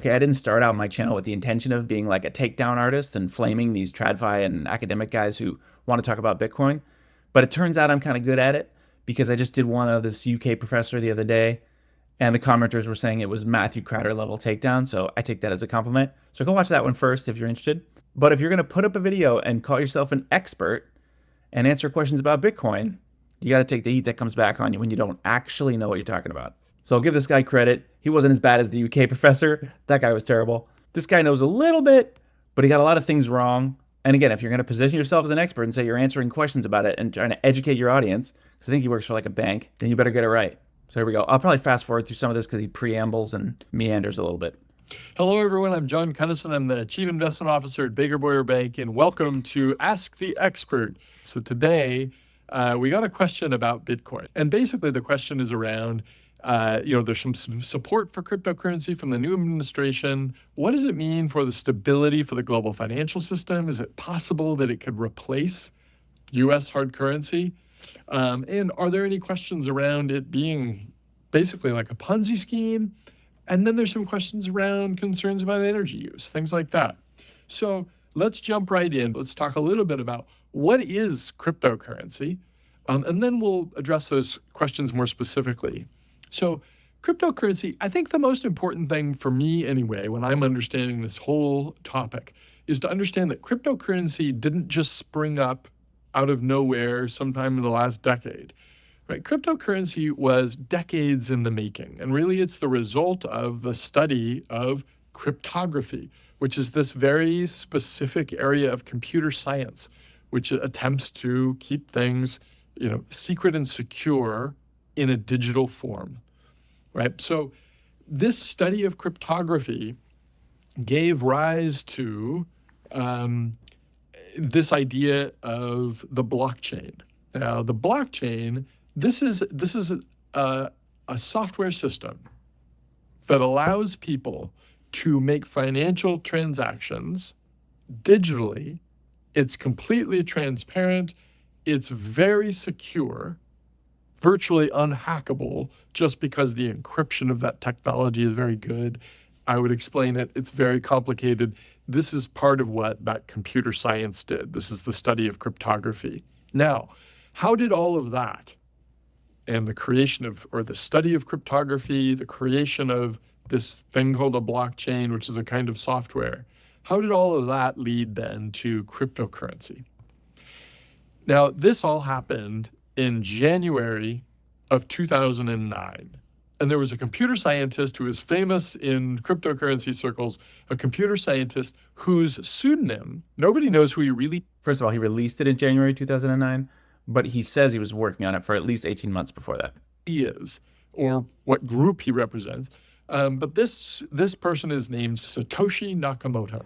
Okay, I didn't start out my channel with the intention of being like a takedown artist and flaming these TradFi and academic guys who want to talk about Bitcoin. But it turns out I'm kind of good at it because I just did one of this UK professor the other day, and the commenters were saying it was Matthew Crowder level takedown. So I take that as a compliment. So go watch that one first if you're interested. But if you're going to put up a video and call yourself an expert and answer questions about Bitcoin, you got to take the heat that comes back on you when you don't actually know what you're talking about. So I'll give this guy credit. He wasn't as bad as the UK professor. That guy was terrible. This guy knows a little bit, but he got a lot of things wrong. And again, if you're going to position yourself as an expert and say you're answering questions about it and trying to educate your audience, because I think he works for like a bank, then you better get it right. So here we go. I'll probably fast forward through some of this because he preambles and meanders a little bit. Hello, everyone. I'm John Cunnison. I'm the Chief Investment Officer at Baker Boyer Bank, and welcome to Ask the Expert. So today, we got a question about Bitcoin. And basically, the question is around, there's some support for cryptocurrency from the new administration. What does it mean for the stability for the global financial system? Is it possible that it could replace U.S. hard currency? And are there any questions around it being basically like a Ponzi scheme? And then there's some questions around concerns about energy use, things like that. So let's jump right in. Let's talk a little bit about what is cryptocurrency, and then we'll address those questions more specifically. So cryptocurrency, I think the most important thing for me anyway, when I'm understanding this whole topic, is to understand that cryptocurrency didn't just spring up out of nowhere sometime in the last decade. Right? Cryptocurrency was decades in the making, and really it's the result of the study of cryptography, which is this very specific area of computer science, which attempts to keep things, secret and secure in a digital form, right? So this study of cryptography gave rise to this idea of the blockchain. Now, the blockchain, this is a software system that allows people to make financial transactions digitally. It's completely transparent. It's very secure, virtually unhackable, just because the encryption of that technology is very good. I would explain it. It's very complicated. This is part of what that computer science did. This is the study of cryptography. Now, how did all of that and the creation of, or the study of cryptography, the creation of this thing called a blockchain, which is a kind of software, how did all of that lead then to cryptocurrency? Now, this all happened in January of 2009. And there was a computer scientist who is famous in cryptocurrency circles, a computer scientist whose pseudonym, nobody knows who he really. First of all, he released it in January 2009, but he says he was working on it for at least 18 months before that. He is, or what group he represents. But this person is named Satoshi Nakamoto.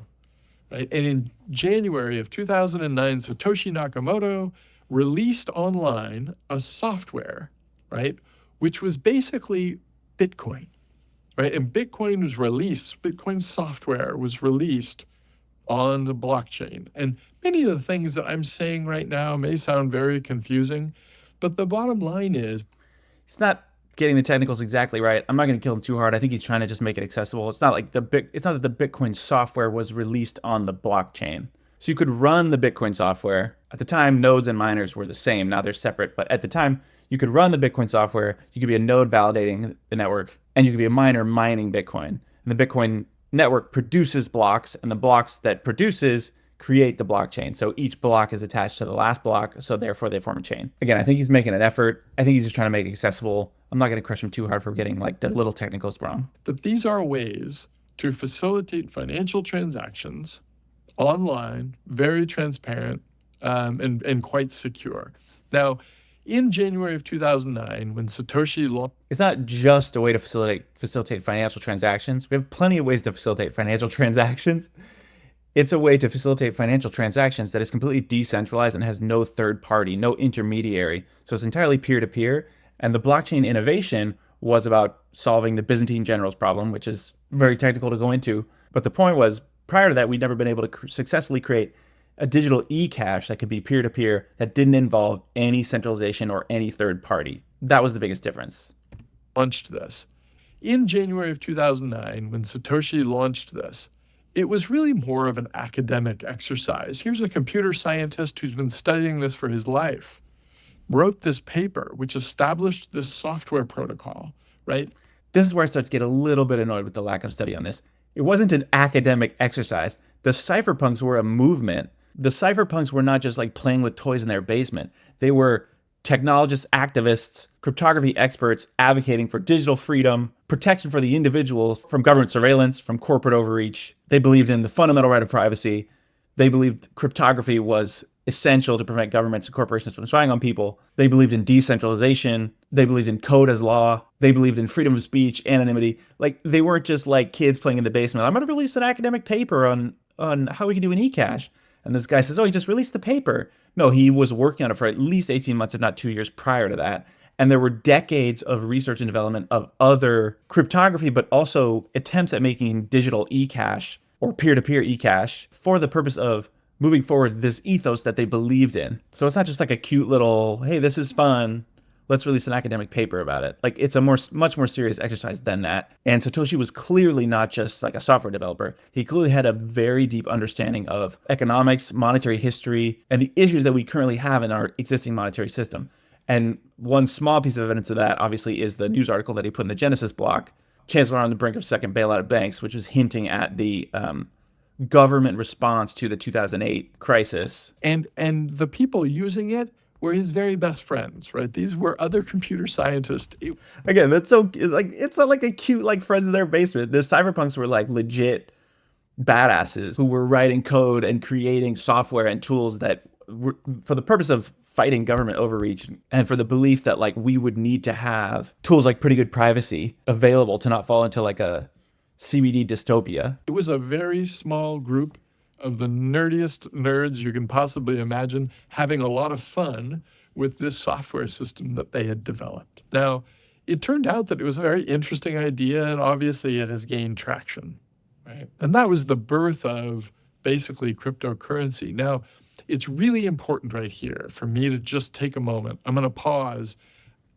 Right? And in January of 2009, Satoshi Nakamoto released online a software, right, which was basically Bitcoin, right? And Bitcoin software was released on the blockchain. And many of the things that I'm saying right now may sound very confusing, but the bottom line is, he's not getting the technicals exactly right. I'm not going to kill him too hard. I think he's trying to just make it accessible. It's not like it's not that the Bitcoin software was released on the blockchain. So you could run the Bitcoin software. At the time, nodes and miners were the same. Now they're separate. But at the time, you could run the Bitcoin software. You could be a node validating the network, and you could be a miner mining Bitcoin. And the Bitcoin network produces blocks, and the blocks that produces create the blockchain. So each block is attached to the last block, so therefore they form a chain. Again, I think he's making an effort. I think he's just trying to make it accessible. I'm not going to crush him too hard for getting like the little technicals wrong. But these are ways to facilitate financial transactions online, very transparent, and quite secure. Now, in January of 2009, when Satoshi launched... It's not just a way to facilitate financial transactions. We have plenty of ways to facilitate financial transactions. It's a way to facilitate financial transactions that is completely decentralized and has no third party, no intermediary. So it's entirely peer-to-peer. And the blockchain innovation was about solving the Byzantine generals problem, which is very technical to go into. But the point was, prior to that, we'd never been able to successfully create a digital e-cash that could be peer-to-peer that didn't involve any centralization or any third party. That was the biggest difference. Launched this. in January of 2009, when Satoshi launched this, it was really more of an academic exercise. Here's a computer scientist who's been studying this for his life, wrote this paper, which established this software protocol, right? This is where I start to get a little bit annoyed with the lack of study on this. It wasn't an academic exercise. The cypherpunks were a movement. The cypherpunks were not just like playing with toys in their basement. They were technologists, activists, cryptography experts advocating for digital freedom, protection for the individual from government surveillance, from corporate overreach. They believed in the fundamental right of privacy. They believed cryptography was essential to prevent governments and corporations from spying on people. They believed in decentralization. They believed in code as law. They believed in freedom of speech, anonymity. Like, they weren't just like kids playing in the basement. I'm going to release an academic paper on how we can do an e-cash. And this guy says, oh, he just released the paper. No, he was working on it for at least 18 months, if not 2 years prior to that. And there were decades of research and development of other cryptography, but also attempts at making digital e-cash or peer-to-peer e-cash for the purpose of moving forward this ethos that they believed in. So it's not just like a cute little, hey, this is fun, let's release an academic paper about it. Like, it's a much more serious exercise than that. And Satoshi was clearly not just like a software developer. He clearly had a very deep understanding of economics, monetary history, and the issues that we currently have in our existing monetary system. And one small piece of evidence of that, obviously, is the news article that he put in the Genesis block, Chancellor on the brink of second bailout of banks, which was hinting at the government response to the 2008 crisis. And the people using it were his very best friends, right? These were other computer scientists. Again, that's so like, it's not like a cute like friends in their basement. The cypherpunks were like legit badasses who were writing code and creating software and tools that were for the purpose of fighting government overreach and for the belief that like we would need to have tools like pretty good privacy available to not fall into like a CBD dystopia. It was a very small group of the nerdiest nerds you can possibly imagine having a lot of fun with this software system that they had developed. Now, it turned out that it was a very interesting idea, and obviously it has gained traction, right? And that was the birth of basically cryptocurrency. Now, it's really important right here for me to just take a moment. I'm going to pause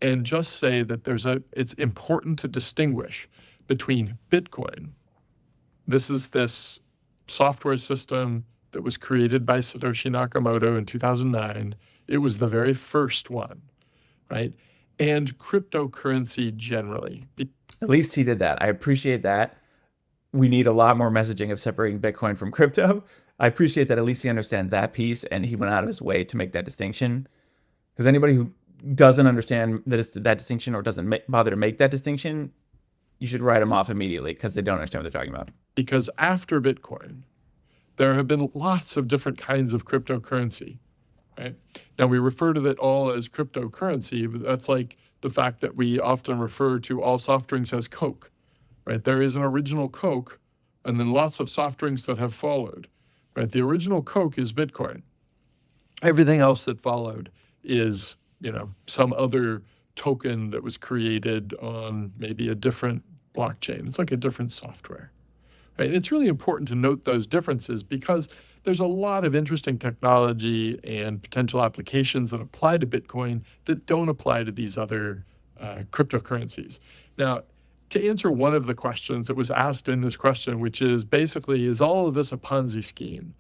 and just say that it's important to distinguish between Bitcoin. This is this software system that was created by Satoshi Nakamoto in 2009. It was the very first one, right? And cryptocurrency generally. At least he did that. I appreciate that. We need a lot more messaging of separating Bitcoin from crypto. I appreciate that at least he understands that piece and he went out of his way to make that distinction. Because anybody who doesn't understand that distinction or doesn't bother to make that distinction, you should write them off immediately because they don't understand what they're talking about. Because after Bitcoin, there have been lots of different kinds of cryptocurrency, right? Now, we refer to it all as cryptocurrency, but that's like the fact that we often refer to all soft drinks as Coke, right? There is an original Coke and then lots of soft drinks that have followed, right? The original Coke is Bitcoin. Everything else that followed is, some other token that was created on maybe a different blockchain. It's like a different software, right? It's really important to note those differences because there's a lot of interesting technology and potential applications that apply to Bitcoin that don't apply to these other cryptocurrencies. Now, to answer one of the questions that was asked in this question, which is basically, is all of this a Ponzi scheme?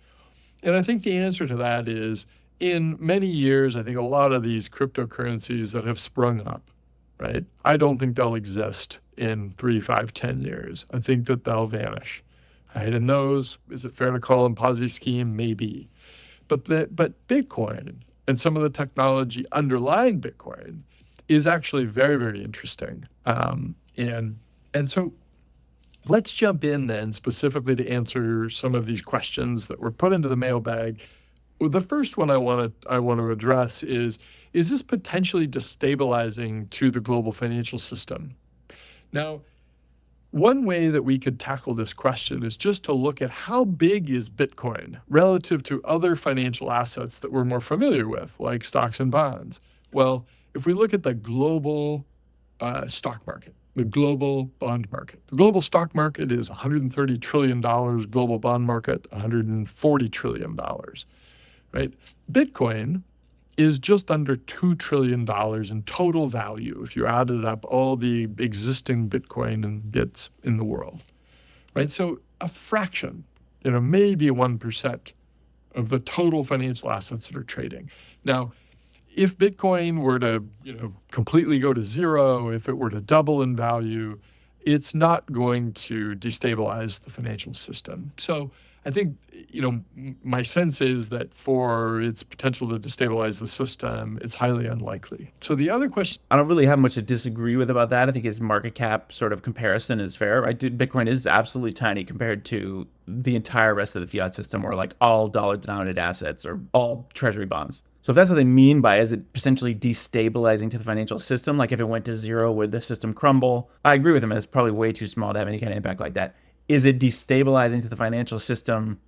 And I think the answer to that is, in many years, I think a lot of these cryptocurrencies that have sprung up, right? I don't think they'll exist in 3, 5, 10 years. I think that they'll vanish, right? And those, is it fair to call them Ponzi scheme? Maybe. But Bitcoin and some of the technology underlying Bitcoin is actually very, very interesting. And so let's jump in then specifically to answer some of these questions that were put into the mailbag. Well, the first one I want to address is this potentially destabilizing to the global financial system? Now, one way that we could tackle this question is just to look at how big is Bitcoin relative to other financial assets that we're more familiar with, like stocks and bonds. Well, if we look at the global stock market, the global bond market, the global stock market is $130 trillion, global bond market, $140 trillion. Right? Bitcoin is just under $2 trillion in total value if you added up all the existing Bitcoin and bits in the world, right? So a fraction, maybe 1% of the total financial assets that are trading. Now, if Bitcoin were to, completely go to zero, if it were to double in value, it's not going to destabilize the financial system. So I think, my sense is that for its potential to destabilize the system, it's highly unlikely. So the other question... I don't really have much to disagree with about that. I think his market cap sort of comparison is fair, right? Bitcoin is absolutely tiny compared to the entire rest of the fiat system, or like all dollar-denominated assets or all treasury bonds. So if that's what they mean by is it essentially destabilizing to the financial system, like if it went to zero, would the system crumble? I agree with him. It's probably way too small to have any kind of impact like that. Is it destabilizing to the financial system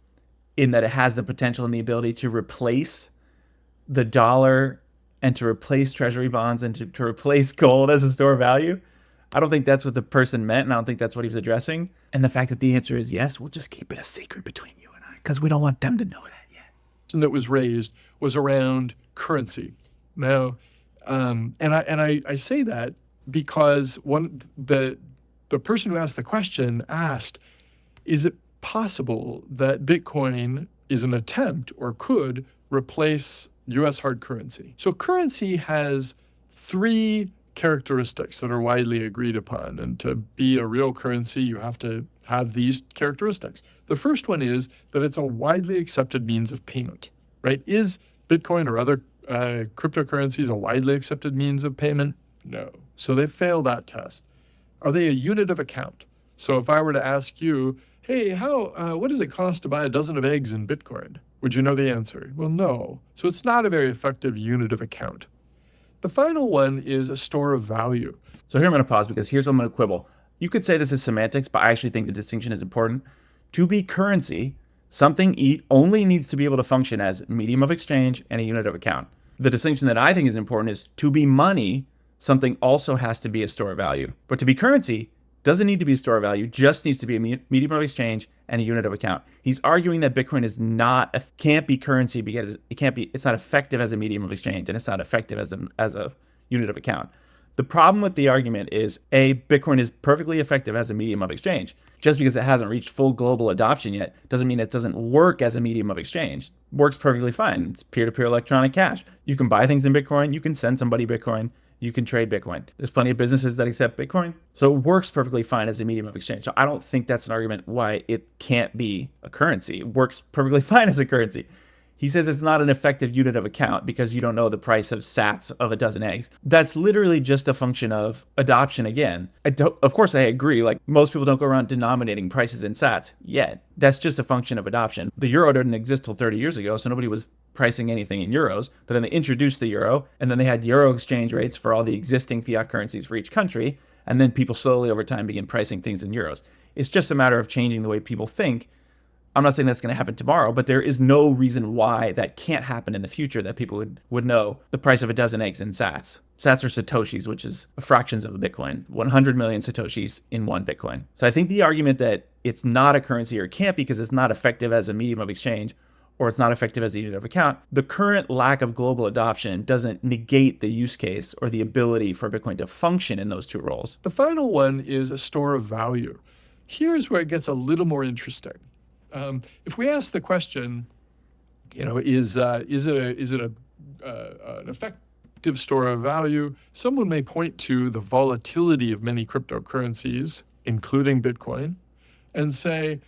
in that it has the potential and the ability to replace the dollar and to replace treasury bonds and to replace gold as a store of value? I don't think that's what the person meant, and I don't think that's what he was addressing. And the fact that the answer is yes, we'll just keep it a secret between you and I because we don't want them to know that yet. That was raised was around currency. Now, and I say that because the person who asked the question asked, is it possible that Bitcoin is an attempt or could replace US hard currency? So currency has three characteristics that are widely agreed upon. And to be a real currency, you have to have these characteristics. The first one is that it's a widely accepted means of payment, right? Is Bitcoin or other cryptocurrencies a widely accepted means of payment? No. So they fail that test. Are they a unit of account? So if I were to ask you, hey, what does it cost to buy a dozen of eggs in Bitcoin? Would you know the answer? Well, no. So it's not a very effective unit of account. The final one is a store of value. So here I'm going to pause because here's what I'm going to quibble. You could say this is semantics, but I actually think the distinction is important. To be currency, something only needs to be able to function as medium of exchange and a unit of account. The distinction that I think is important is to be money, something also has to be a store of value. But to be currency, doesn't need to be a store of value, just needs to be a medium of exchange and a unit of account. He's arguing that Bitcoin can't be currency because it's not effective as a medium of exchange and it's not effective as a unit of account. The problem with the argument is Bitcoin is perfectly effective as a medium of exchange. Just because it hasn't reached full global adoption yet doesn't mean it doesn't work as a medium of exchange. It works perfectly fine. It's peer-to-peer electronic cash. You can buy things in Bitcoin, you can send somebody Bitcoin, you can trade Bitcoin. There's plenty of businesses that accept Bitcoin. So it works perfectly fine as a medium of exchange. So I don't think that's an argument why it can't be a currency. It works perfectly fine as a currency. He says it's not an effective unit of account because you don't know the price of sats of a dozen eggs. That's literally just a function of adoption again. Of course, I agree. Like most people don't go around denominating prices in sats yet. That's just a function of adoption. The euro didn't exist till 30 years ago, so nobody was pricing anything in euros. But then they introduced the euro, and then they had euro exchange rates for all the existing fiat currencies for each country. And then people slowly over time began pricing things in euros. It's just a matter of changing the way people think. I'm not saying that's going to happen tomorrow, but there is no reason why that can't happen in the future, that people would know the price of a dozen eggs in sats. Sats are satoshis, which is fractions of a Bitcoin, 100 million satoshis in one Bitcoin. So I think the argument that it's not a currency or it can't because it's not effective as a medium of exchange or it's not effective as a unit of account, the current lack of global adoption doesn't negate the use case or the ability for Bitcoin to function in those two roles. The final one is a store of value. Here's where it gets a little more interesting. If we ask the question, is it an effective store of value? Someone may point to the volatility of many cryptocurrencies, including Bitcoin, and say,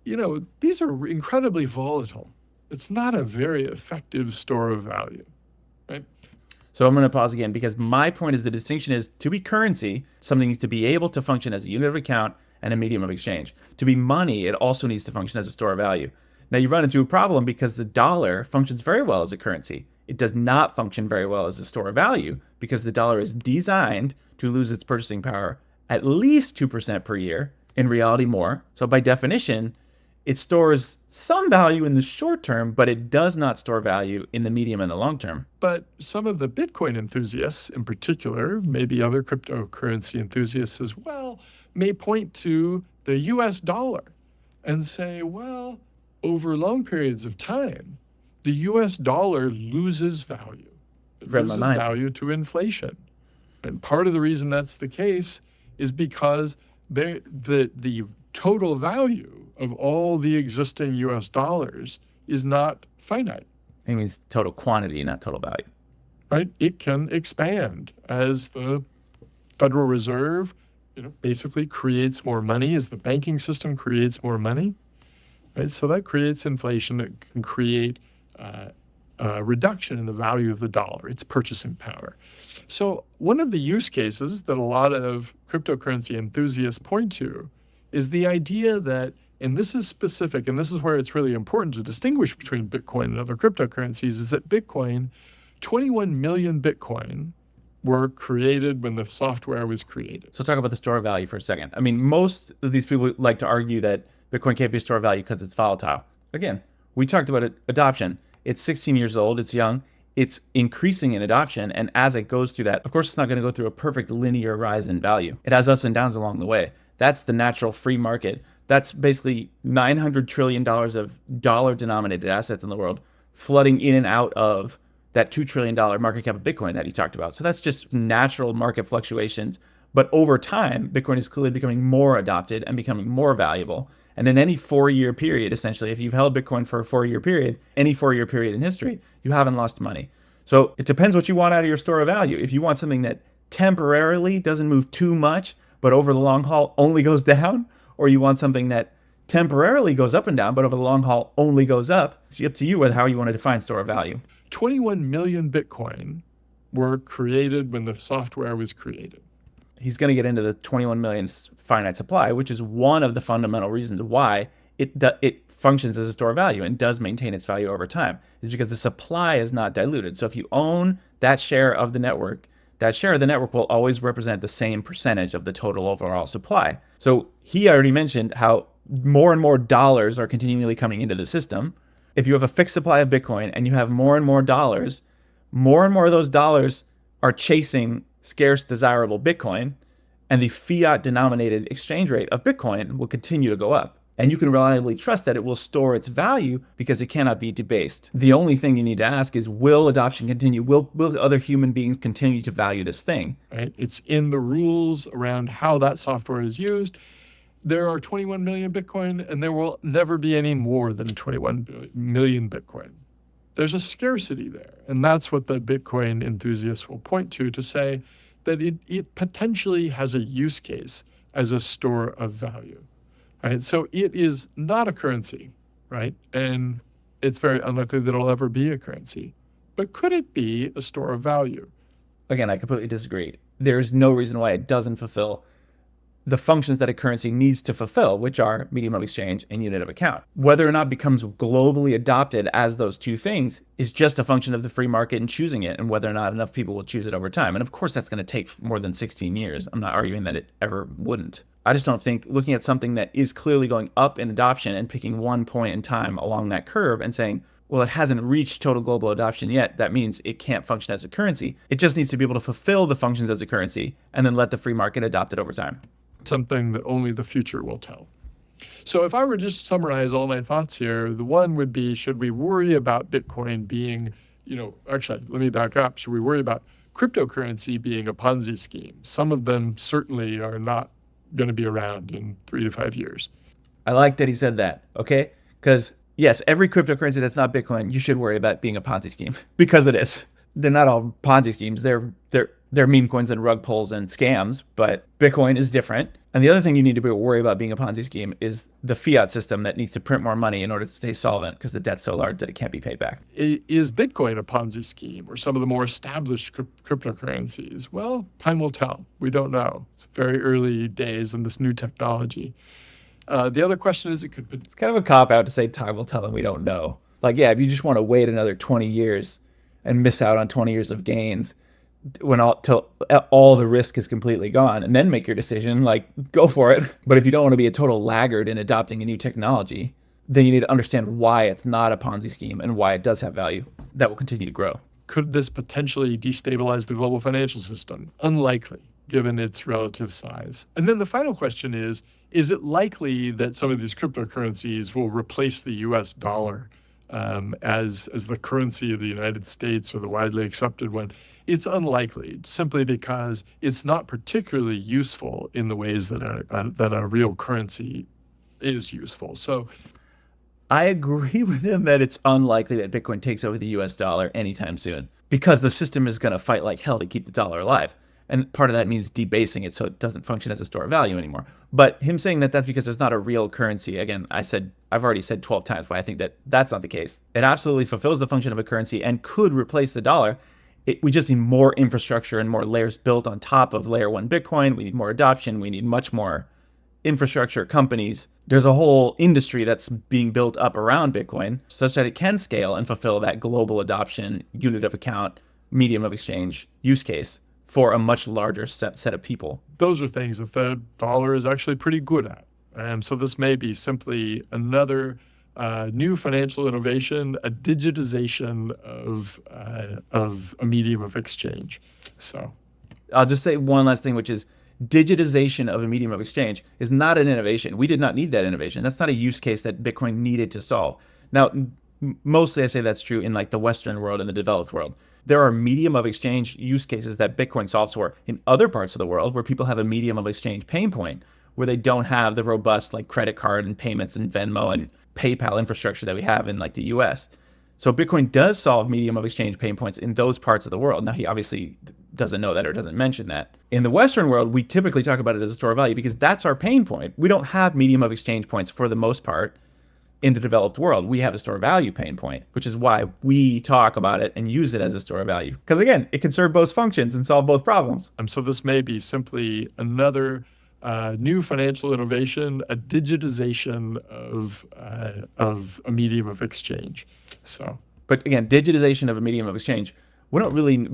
these are incredibly volatile. It's not a very effective store of value, right? So I'm going to pause again because my point is the distinction is to be currency, something needs to be able to function as a unit of account and a medium of exchange. To be money, it also needs to function as a store of value. Now you run into a problem because the dollar functions very well as a currency. It does not function very well as a store of value because the dollar is designed to lose its purchasing power at least 2% per year, in reality more. So by definition, it stores some value in the short term, but it does not store value in the medium and the long term. But some of the Bitcoin enthusiasts in particular, maybe other cryptocurrency enthusiasts as well, may point to the US dollar and say, well, over long periods of time, the US dollar loses value. It Read my loses mind. value to inflation. And part of the reason that's the case is because the total value of all the existing US dollars is not finite. It means total quantity, not total value. Right? It can expand as the Federal Reserve, basically creates more money, as the banking system creates more money. Right? So that creates inflation. It can create a reduction in the value of the dollar, its purchasing power. So one of the use cases that a lot of cryptocurrency enthusiasts point to is the idea that, and this is specific, and this is where it's really important to distinguish between Bitcoin and other cryptocurrencies, is that Bitcoin, 21 million Bitcoin were created when the software was created. So talk about the store of value for a second. I mean, most of these people like to argue that Bitcoin can't be a store of value because it's volatile. Again, we talked about adoption. It's 16 years old. It's young. It's increasing in adoption. And as it goes through that, of course, it's not going to go through a perfect linear rise in value. It has ups and downs along the way. That's the natural free market. That's basically $900 trillion of dollar-denominated assets in the world flooding in and out of that $2 trillion market cap of Bitcoin that he talked about. So that's just natural market fluctuations. But over time, Bitcoin is clearly becoming more adopted and becoming more valuable. And in any 4-year period, essentially, if you've held Bitcoin for a 4-year period, any 4-year period in history, you haven't lost money. So it depends what you want out of your store of value. If you want something that temporarily doesn't move too much, but over the long haul only goes down, or you want something that temporarily goes up and down, but over the long haul only goes up, it's up to you with how you want to define store of value. 21 million Bitcoin were created when the software was created. He's going to get into the 21 million finite supply, which is one of the fundamental reasons why it functions as a store of value and does maintain its value over time, is because the supply is not diluted. So if you own that share of the network, that share of the network will always represent the same percentage of the total overall supply. So he already mentioned how more and more dollars are continually coming into the system. If you have a fixed supply of Bitcoin and you have more and more of those dollars are chasing scarce, desirable Bitcoin, and the fiat denominated exchange rate of Bitcoin will continue to go up. And you can reliably trust that it will store its value because it cannot be debased. The only thing you need to ask is, will adoption continue? Will other human beings continue to value this thing? Right? It's in the rules around how that software is used. There are 21 million Bitcoin, and there will never be any more than 21 million Bitcoin. There's a scarcity there. And that's what the Bitcoin enthusiasts will point to say that it potentially has a use case as a store of value. Right? So it is not a currency, right? And it's very unlikely that it'll ever be a currency. But could it be a store of value? Again, I completely disagree. There's no reason why it doesn't fulfill the functions that a currency needs to fulfill, which are medium of exchange and unit of account. Whether or not it becomes globally adopted as those two things is just a function of the free market and choosing it, and whether or not enough people will choose it over time. And of course, that's going to take more than 16 years. I'm not arguing that it ever wouldn't. I just don't think looking at something that is clearly going up in adoption and picking one point in time along that curve and saying, well, it hasn't reached total global adoption yet, that means it can't function as a currency. It just needs to be able to fulfill the functions as a currency and then let the free market adopt it over time. Something that only the future will tell. So if I were to just summarize all my thoughts here, the one would be, should we worry about Bitcoin being, actually, let me back up. Should we worry about cryptocurrency being a Ponzi scheme? Some of them certainly are not going to be around in 3 to 5 years. I like that he said that, okay? Because yes, every cryptocurrency that's not Bitcoin, you should worry about being a Ponzi scheme, because it is. They're not all Ponzi schemes. They're meme coins and rug pulls and scams, but Bitcoin is different. And the other thing you need to worry about being a Ponzi scheme is the fiat system that needs to print more money in order to stay solvent because the debt's so large that it can't be paid back. Is Bitcoin a Ponzi scheme or some of the more established cryptocurrencies? Well, time will tell. We don't know. It's very early days in this new technology. The other question is, It's kind of a cop-out to say time will tell and we don't know. Like, yeah, if you just want to wait another 20 years and miss out on 20 years of gains, till all the risk is completely gone, and then make your decision, like, go for it. But if you don't want to be a total laggard in adopting a new technology, then you need to understand why it's not a Ponzi scheme and why it does have value that will continue to grow. Could this potentially destabilize the global financial system? Unlikely, given its relative size. And then the final question is it likely that some of these cryptocurrencies will replace the US dollar as the currency of the United States or the widely accepted one, it's unlikely, simply because it's not particularly useful in the ways that a real currency is useful. So I agree with him that it's unlikely that Bitcoin takes over the US dollar anytime soon because the system is going to fight like hell to keep the dollar alive. And part of that means debasing it so it doesn't function as a store of value anymore. But him saying that that's because it's not a real currency, again, I've already said 12 times why I think that that's not the case. It absolutely fulfills the function of a currency and could replace the dollar. We just need more infrastructure and more layers built on top of layer one Bitcoin. We need more adoption. We need much more infrastructure, companies. There's a whole industry that's being built up around Bitcoin such that it can scale and fulfill that global adoption, unit of account, medium of exchange use case for a much larger set of people. Those are things that the dollar is actually pretty good at. So this may be simply another new financial innovation, a digitization of a medium of exchange. So I'll just say one last thing, which is digitization of a medium of exchange is not an innovation. We did not need that innovation. That's not a use case that Bitcoin needed to solve. Now, mostly I say that's true in like the Western world and the developed world. There are medium of exchange use cases that Bitcoin solves for in other parts of the world where people have a medium of exchange pain point, where they don't have the robust like credit card and payments and Venmo and PayPal infrastructure that we have in like the US. So Bitcoin does solve medium of exchange pain points in those parts of the world. Now, he obviously doesn't know that or doesn't mention that. In the Western world, we typically talk about it as a store of value because that's our pain point. We don't have medium of exchange points for the most part in the developed world. We have a store of value pain point, which is why we talk about it and use it as a store of value. Because again, it can serve both functions and solve both problems. So this may be simply another new financial innovation, a digitization of a medium of exchange. So, but again, digitization of a medium of exchange, we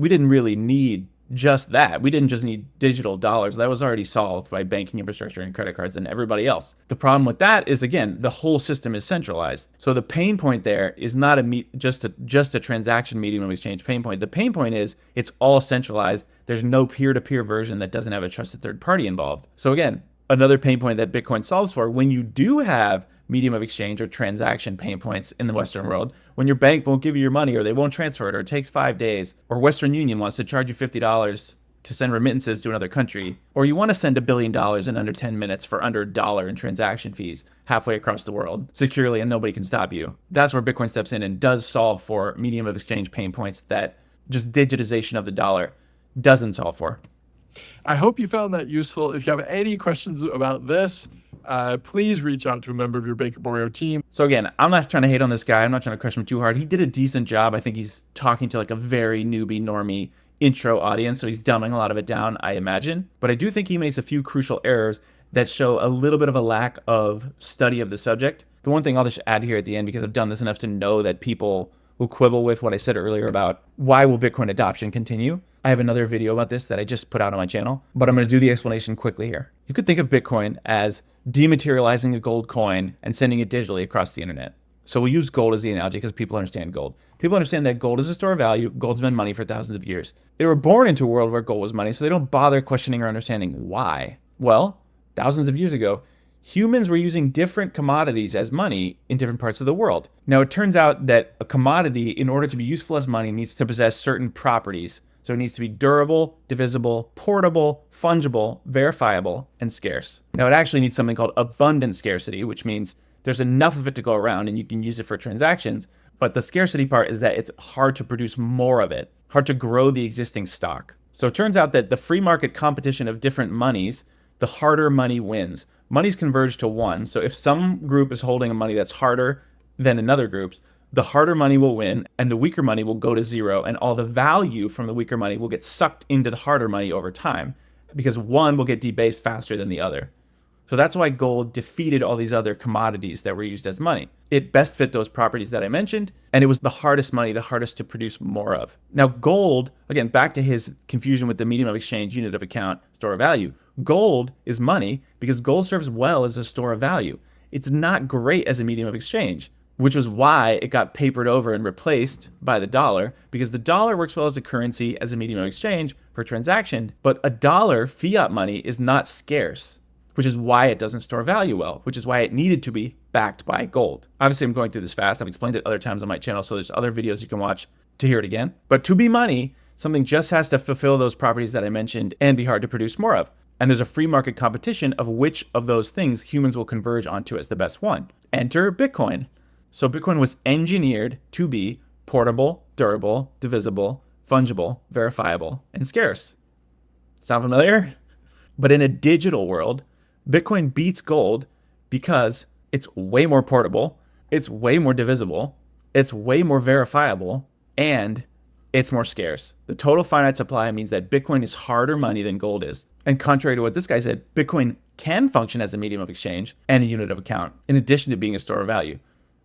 didn't really need just that. We didn't just need digital dollars. That was already solved by banking infrastructure and credit cards and everybody else. The problem with that is, again, the whole system is centralized. So the pain point there is not just a transaction medium of exchange pain point. The pain point is it's all centralized. There's no peer-to-peer version that doesn't have a trusted third party involved. So again, another pain point that Bitcoin solves for when you do have medium of exchange or transaction pain points in the Western world, when your bank won't give you your money or they won't transfer it or it takes 5 days, or Western Union wants to charge you $50 to send remittances to another country, or you want to send $1 billion in under 10 minutes for under $1 in transaction fees halfway across the world securely and nobody can stop you. That's where Bitcoin steps in and does solve for medium of exchange pain points that just digitization of the dollar doesn't solve for. I hope you found that useful. If you have any questions about this, please reach out to a member of your Baker Borio team. So again, I'm not trying to hate on this guy. I'm not trying to crush him too hard. He did a decent job. I think he's talking to like a very newbie, normie intro audience, so he's dumbing a lot of it down, I imagine. But I do think he makes a few crucial errors that show a little bit of a lack of study of the subject. The one thing I'll just add here at the end, because I've done this enough to know that people will quibble with what I said earlier about why will Bitcoin adoption continue. I have another video about this that I just put out on my channel, but I'm going to do the explanation quickly here. You could think of Bitcoin as dematerializing a gold coin and sending it digitally across the internet. So we'll use gold as the analogy because people understand gold. People understand that gold is a store of value. Gold's been money for thousands of years. They were born into a world where gold was money, so they don't bother questioning or understanding why. Well, thousands of years ago, humans were using different commodities as money in different parts of the world. Now, it turns out that a commodity, in order to be useful as money, needs to possess certain properties. So it needs to be durable, divisible, portable, fungible, verifiable, and scarce. Now, it actually needs something called abundant scarcity, which means there's enough of it to go around and you can use it for transactions. But the scarcity part is that it's hard to produce more of it, hard to grow the existing stock. So it turns out that the free market competition of different monies, the harder money wins. Monies converge to one. So if some group is holding a money that's harder than another group's, the harder money will win and the weaker money will go to zero, and all the value from the weaker money will get sucked into the harder money over time because one will get debased faster than the other. So that's why gold defeated all these other commodities that were used as money. It best fit those properties that I mentioned, and it was the hardest money, the hardest to produce more of. Now gold, again, back to his confusion with the medium of exchange, unit of account, store of value. Gold is money because gold serves well as a store of value. It's not great as a medium of exchange, which was why it got papered over and replaced by the dollar, because the dollar works well as a currency, as a medium of exchange for transaction, but a dollar, fiat money, is not scarce, which is why it doesn't store value well, which is why it needed to be backed by gold. Obviously, I'm going through this fast. I've explained it other times on my channel, so there's other videos you can watch to hear it again. But to be money, something just has to fulfill those properties that I mentioned and be hard to produce more of. And there's a free market competition of which of those things humans will converge onto as the best one. Enter Bitcoin. So Bitcoin was engineered to be portable, durable, divisible, fungible, verifiable, and scarce. Sound familiar? But in a digital world, Bitcoin beats gold because it's way more portable, it's way more divisible, it's way more verifiable, and it's more scarce. The total finite supply means that Bitcoin is harder money than gold is. And contrary to what this guy said, Bitcoin can function as a medium of exchange and a unit of account, in addition to being a store of value.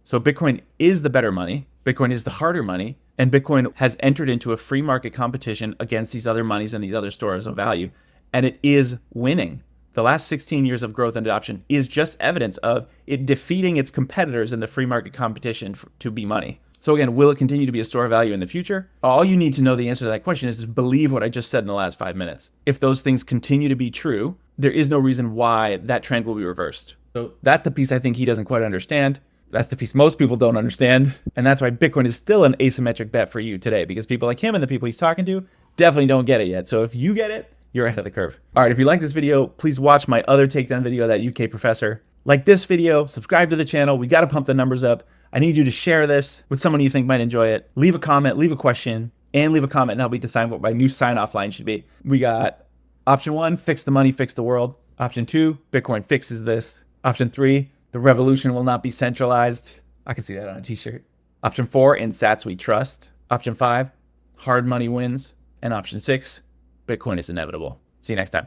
So Bitcoin is the better money, Bitcoin is the harder money, and Bitcoin has entered into a free market competition against these other monies and these other stores of value, and it is winning. The last 16 years of growth and adoption is just evidence of it defeating its competitors in the free market competition to be money. So again, will it continue to be a store of value in the future? All you need to know the answer to that question is to believe what I just said in the last 5 minutes. If those things continue to be true, there is no reason why that trend will be reversed. So that's the piece I think he doesn't quite understand. That's the piece most people don't understand. And that's why Bitcoin is still an asymmetric bet for you today, because people like him and the people he's talking to definitely don't get it yet. So if you get it, you're ahead of the curve. All right, if you like this video, please watch my other takedown video, that UK professor. Like this video, subscribe to the channel. We got to pump the numbers up. I need you to share this with someone you think might enjoy it. Leave a comment, leave a question, and leave a comment and help me decide what my new sign-off line should be. We got option 1, fix the money, fix the world. Option 2, Bitcoin fixes this. Option 3, the revolution will not be centralized. I can see that on a t-shirt. Option 4, in sats we trust. Option 5, hard money wins. And option 6, Bitcoin is inevitable. See you next time.